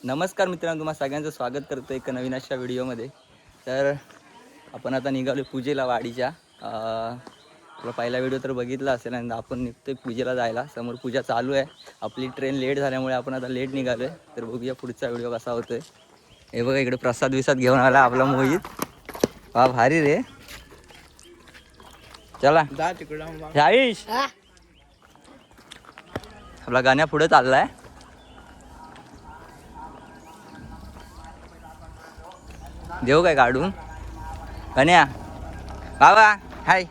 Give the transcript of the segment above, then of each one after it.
नमस्कार मित्रांनो, तुम्हाला सगळ्यांचं स्वागत करतो एका नवीन अशा व्हिडिओमध्ये. तर आपण आता निघालो पूजेला वाडीच्या. आपला पहिला व्हिडिओ तर बघितला असेल आणि आपण निघतोय पूजेला जायला. समोर पूजा चालू आहे. आपली ट्रेन लेट झाल्यामुळे आपण आता लेट निघालो आहे. तर बघूया पुढचा व्हिडिओ कसा होतोय. हे बघा इकडे प्रसाद विसाद घेऊन आला आपला मोहित. वा भारी रे. चला जाईश आपला गाण्या पुढे चाललाय. देऊ काय काढून कन्या बाबा हाय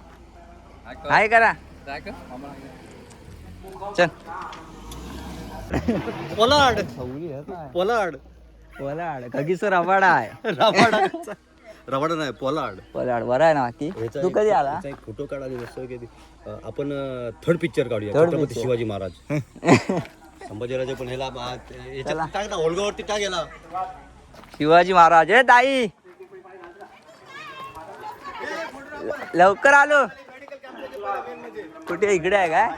हाय करा चल. पोलाड पोलाड पोलाड कगीसर रवाडा आहे. रवाडा नाही पोलाड. पोलाड बरं आहे ना. बाकी तू कधी आला? एक फोटो काढायला मस्त की आपण थर्ड पिक्चर काढूया. Third Chhatrapati picture. शिवाजी महाराज संभाजीराजे पण ह्याला टाक ना होलगावरती टाक याला. शिवाजी महाराज. हे ताई लवकर आलो. कुठे इकडे आहे काय?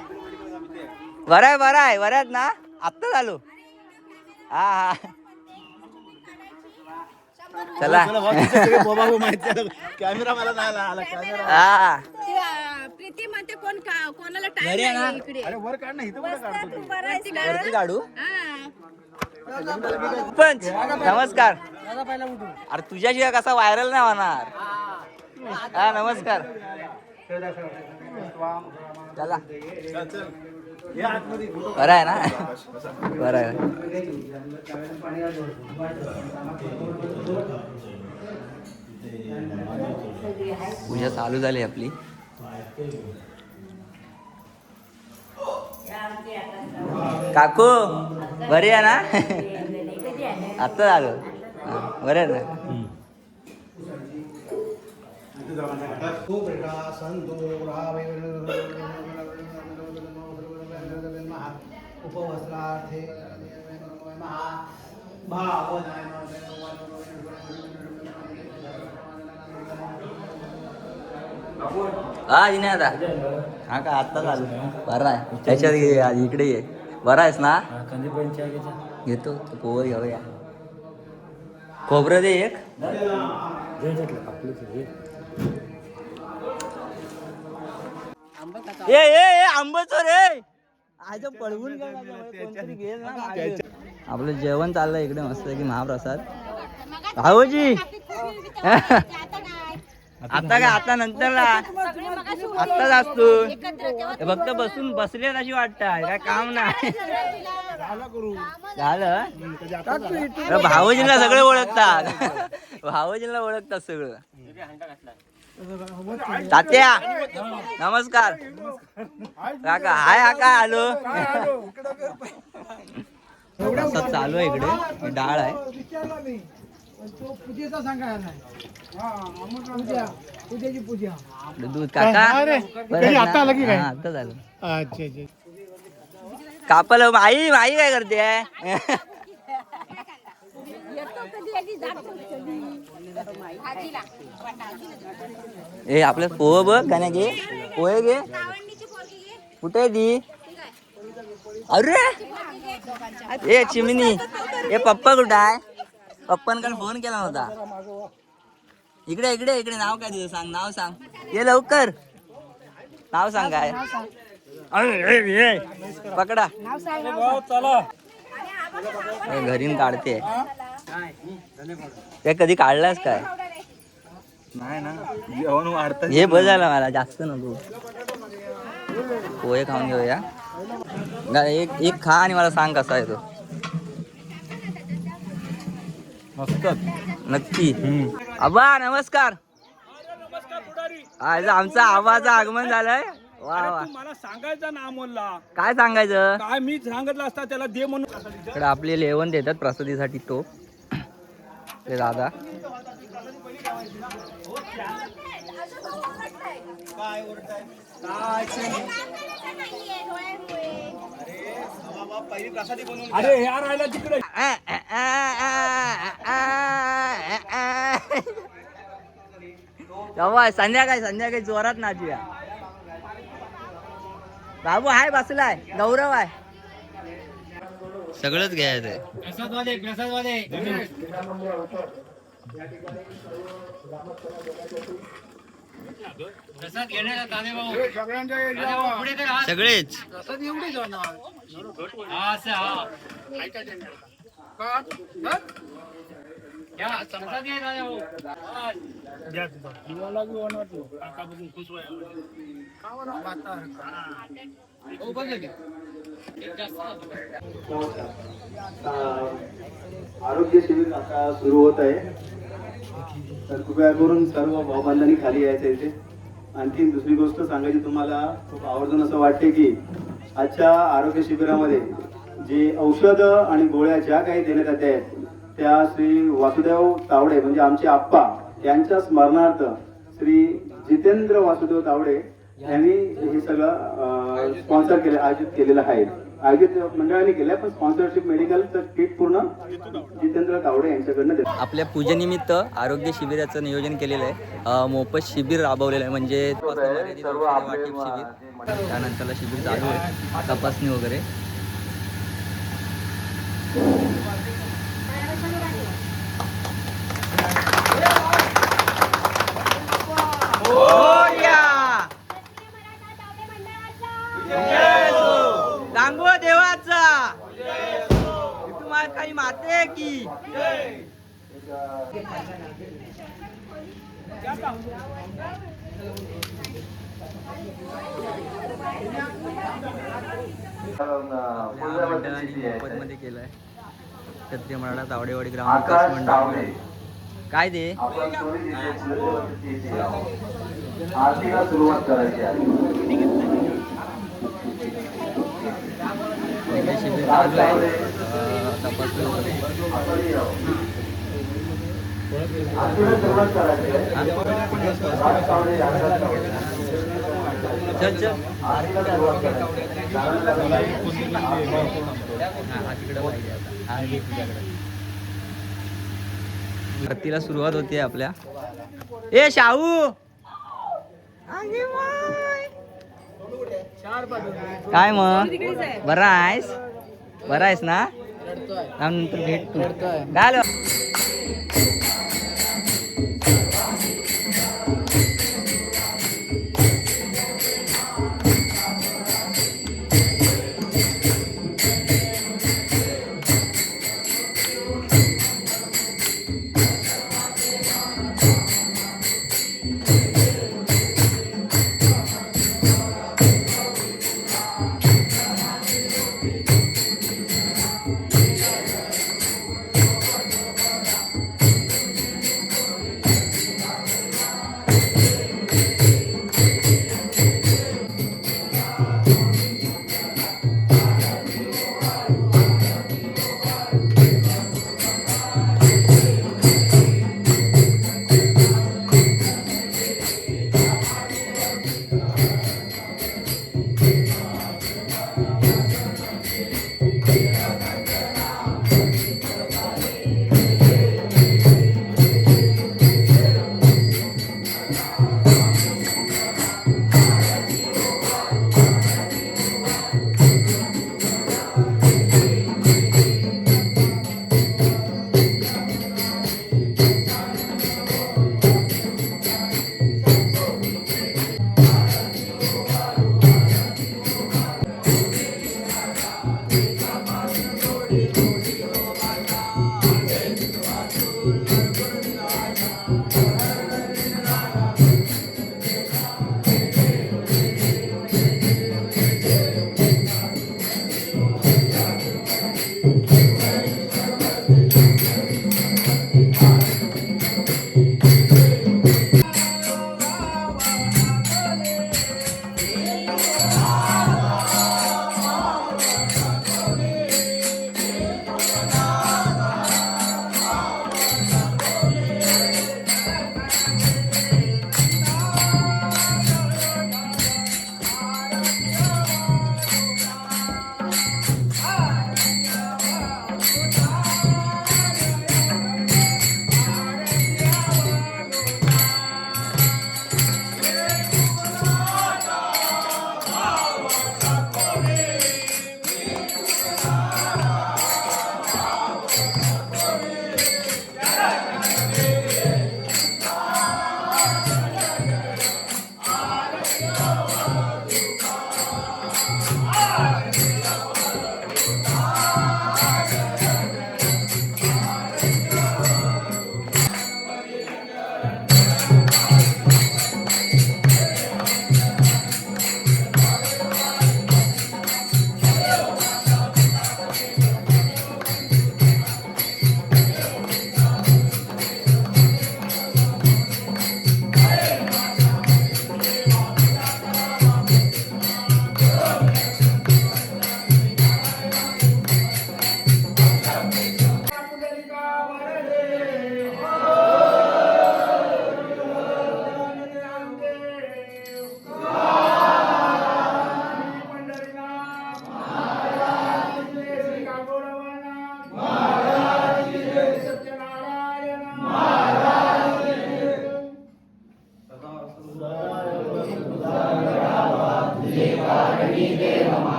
बरं आहे बरं आहे बरं आहेत ना. आत्ताच आलो. हा हा चला. कॅमेरा मला नाही आला कॅमेरा. हा प्रीती म्हणते कोणाला घरी आहे ना? टाइम इकडे अरे वर काढ ना इथं कुठं काढतो तू? वरती काढू. हा. पंच नमस्कार. अरे तुझ्याशिवाय कसा व्हायरल नाही होणार. हा नमस्कार. चला बरं आहे ना. बरं आहे. पूजा चालू झाली आपली. काकू बरी आहे ना. आता झालं बरं आहे ना. हा नाही आता. हा का आत्ता झालं. बरं आहे. त्याच्यात ये आज इकडे ये. बरं आहेस ना. घेतो पोहे घेऊया. खोबरं दे एक. ए आंबच रे. आज पळवून कोणतरी घेईल ना. आपलं जेवण चाललंय इकडे मस्त की महाप्रसाद. भाऊजी आता काय आता नंतरला आत्ताच असतो. फक्त बसून बसलेत अशी वाटत आहे. काय काम नाही झालं. भाऊजींना सगळे ओळखतात. भाऊजींना ओळखतात सगळं. तात्या नमस्कार. काका हाय हा काय आलो. प्रसाद चालू आहे इकडे. डाळ आहे. दूध काका आता झालं. कापल आई आई काय करते. ए आपल्या पोह बघ का घे. पोहे घे. कुठे ती. अरे ए चिमणी. ए पप्पा कुठं आहे. पप्पांकडे फोन केला होता. इकडे इकडे इकडे. नाव काय तुझं सांग. नाव सांग. ये लवकर. नाव सांग काय. पकडा घरीन काढते. ते कधी काढलास काय. नाही ना जेवण वाढतं. हे बस झालं मला जास्त नको. पोहे खाऊन घेऊया. एक खा आणि मला सांग कसा आहे तो. मस्त नक्की. आबा नमस्कार. आज आमचा आबाचं आगमन झालंय. वा वा. मला सांगायचं ना अमोलला. काय सांगायचं. काय मी सांगितलं असता त्याला दे म्हणून. इकडे आपले लेवण देतात प्रसादीसाठी. तो ते दादा अरे हे राहिला तिकडे. संध्याकाळी जोरात नाचूया. बाबू हाय बसलाय. गौरव आहे. सगळंच घ्यायचं आहे. सगळेच आरोग्य शिबिर आता सुरू होत आहे. तर कृपया करून सर्व भावबांधांनी खाली यायचं इथे. आणखी दुसरी गोष्ट सांगायची तुम्हाला खूप आवर्जून असं वाटते की आजच्या आरोग्य शिबिरामध्ये जे औषधं आणि गोळ्या ज्या काही देण्यात येत आहेत त्या श्री वासुदेव तावडे म्हणजे आमचे आप्पा यांच्या स्मरणार्थ श्री जितेंद्र वासुदेव तावडे यांनी हे सगळं स्पॉन्सर केलं आयोजित केलेलं आहे. आयोजित मंडळाने केलं पण स्पॉन्सरशिप मेडिकल तर किट पूर्ण जितेंद्र तावडे यांच्याकडनं देतो. आपल्या पूजेनिमित्त आरोग्य शिबिराचं नियोजन केलेलं आहे. मोफत शिबिर राबवलेलं आहे म्हणजे वाटिक शिबिर. त्यानंतरला शिबिर चालू आहे तपासणी वगैरे. सांगो देवाचा तुम्हाला काही माते की मध्ये केलंय क्षत्रिय मराठा तावडेवाडी ग्राम विकास मंडळ. काय ते आरतीला सुरुवात करायची आहे. शिबिर चालू आहे तपासणी वगैरे. चल चल हा तिकडे पाहिजे आता. हा घे तुझ्याकडे. आरतीला सुरुवात होते आपल्या. ए शाहू काय मग बरा आहेस ना. नंतर भेट काय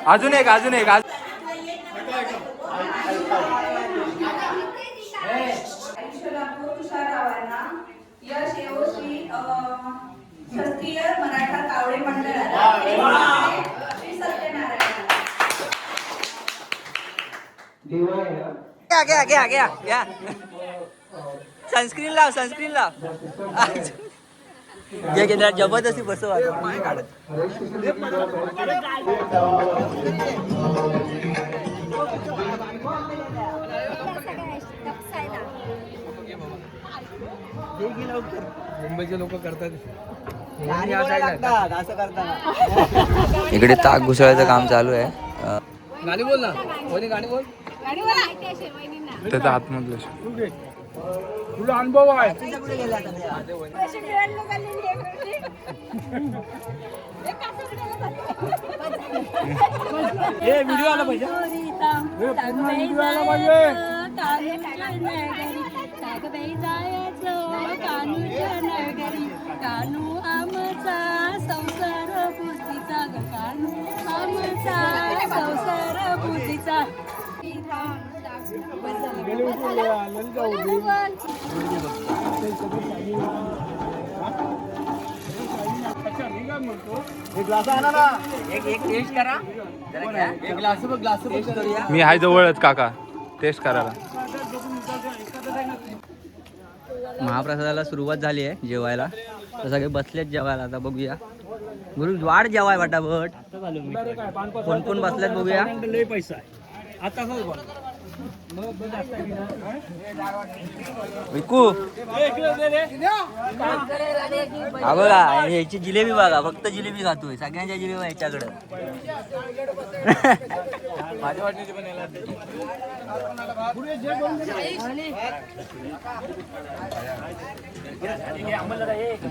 अजून एक यश येवो श्री शास्त्रीय मराठा कावडे मंडळाला श्री सत्यनारायण घ्या सनस्क्रीन लाव घे जबरदस्ती बसव पाय काढत मुंबईचे लोक करतात इकडे ताक घुसळायचं काम चालू आहे. गाणी बोल ना कोणी गाणी बोल त्याचा आतमधलं तुला अनुभव आहे व्हिडिओ आला पाहिजे व्हिडिओ आला कानू आमचा संसार बुद्धीचा कानू आमचा संसार बुद्धीचा मी हाय जवळच काका टेस्ट करायला. महाप्रसादाला सुरुवात झाली आहे जेवायला. तर सगळे बसलेत जेवायला. आता बघूया गुरु वाढ जेवाय वाटावट कोण कोण बसल्यात बघूया. लय पैसा आहे आता विकू हा बघा याची जिलेबी बघा. फक्त जिलेबी खातोय. सगळ्यांच्या जिलेबी याच्याकडं.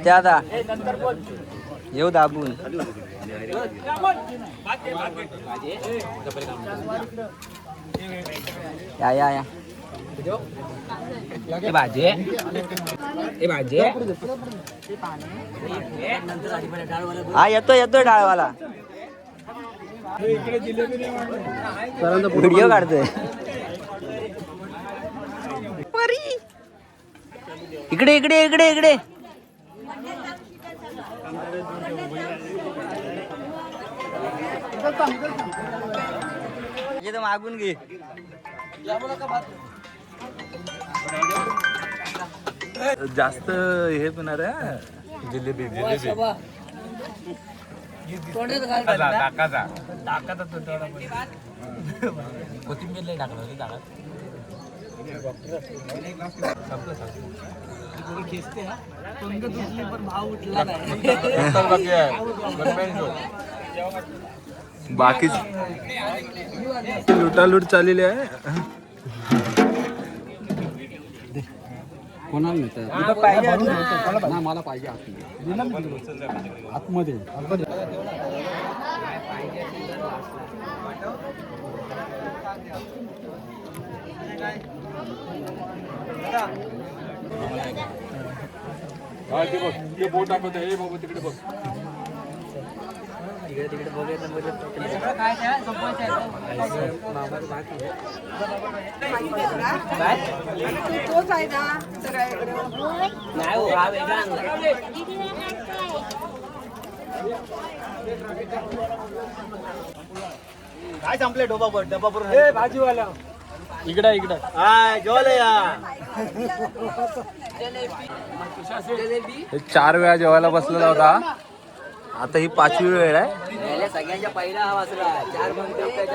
ते आता येऊ दाबून या भाजे हा येतोय डाळवाला. व्हिडिओ काढतोय. इकडे तर मागून घे. जास्त हे पिणार आहे जिलेबी कोथिंबीर टाकलं बाकी लुटालूट चाललेली आहे. कोणाला मला पाहिजे आतमध्ये बोट दाखवत आहे बाबा तिकडे बघ. तिकडे काय संपले डबा भाजीवाला इकडं हे 4 वेळा जेवायला बसलेला होता. आता ही 5वी वेळ आहे. सगळ्यांच्या पहिला हा वाचला 4 बनते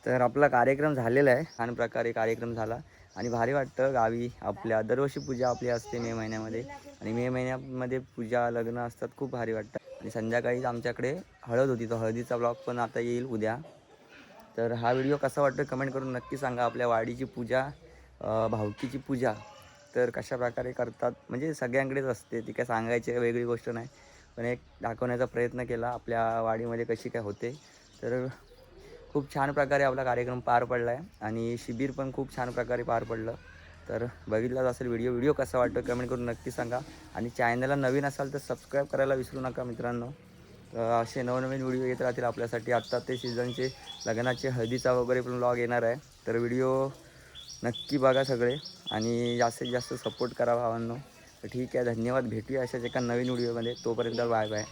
तर आपला कार्यक्रम झालेला आहे. छान प्रकारे कार्यक्रम झाला आणि भारी वाटतं. गावी आपल्या दरवर्षी पूजा आपली असते मे महिन्यामध्ये आणि मे महिन्यामध्ये पूजा लग्न असतात. खूप भारी वाटतं. आणि संध्याकाळी आमच्याकडे हळद होती. तो हळदीचा ब्लॉग पण आता येईल उद्या. तर हा व्हिडिओ कसा वाटतो कमेंट करून नक्की सांगा. आपल्या वाडीची पूजा, भावकीची पूजा तर कशा प्रकारे करतात म्हणजे सगळ्यांकडेच असते, ती काय सांगायची वेगळी गोष्ट नाही, पण एक दाखवण्याचा प्रयत्न केला आपल्या वाडीमध्ये कशी काय होते. तर खूप छान प्रकारे आपला कार्यक्रम पार पडला आहे आणि शिबिर पण खूप छान प्रकारे पार पडलं. तर बघितलाच असेल व्हिडिओ कसा वाटतो कमेंट करून नक्की सांगा. आणि चॅनलला नवीन असाल तर सबस्क्राईब करायला विसरू नका मित्रांनो. असे नवनवीन व्हिडिओ येत राहतील आपल्यासाठी. आत्ता ते सीझनचे लग्नाचे हळदीचा वगैरे पण व्लॉग येणार आहे, तर व्हिडिओ नक्की बघा सगळे आणि जास्तीत जास्त सपोर्ट करा भावांनो. तर ठीक आहे, धन्यवाद. भेटूया अशाच एका नवीन व्हिडिओमध्ये. तोपर्यंत बाय बाय.